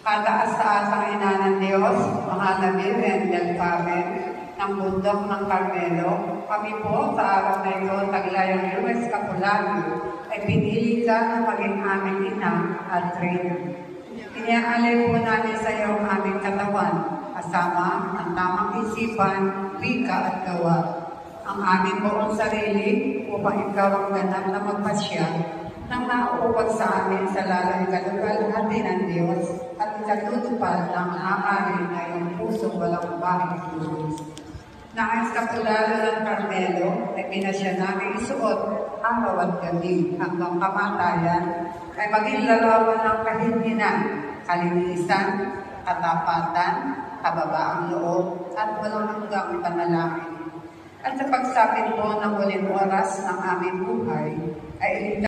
Kataas-taas ang ina ng Diyos, mahal na Virgen del Carmen, ng bundok ng Carmelo, kami po sa araw na ito, taglayang Luis Capulario, ay pinili ka na maging aming ina at reyna. Iniaalay po namin sa iyo ang aming katawan, kasama ang tamang isipan, wika at gawa. Ang aming buong sarili upang ikaw ang ganap na magpasya nang nauupag sa amin sa lalong kalugalhati ng Diyos at ikatutupad ng aari na iyong pusong walang bahid Diyos. Nais Capulario ng Carmelo ay pinasya namin isuot araw at gabi hanggang kamatayan ay maging larawan ng kahinhinan, kalinisan, katapatan, kababaang loob at walang hanggang panalangin. At sa pagsapit po ng huling oras ng aming buhay ay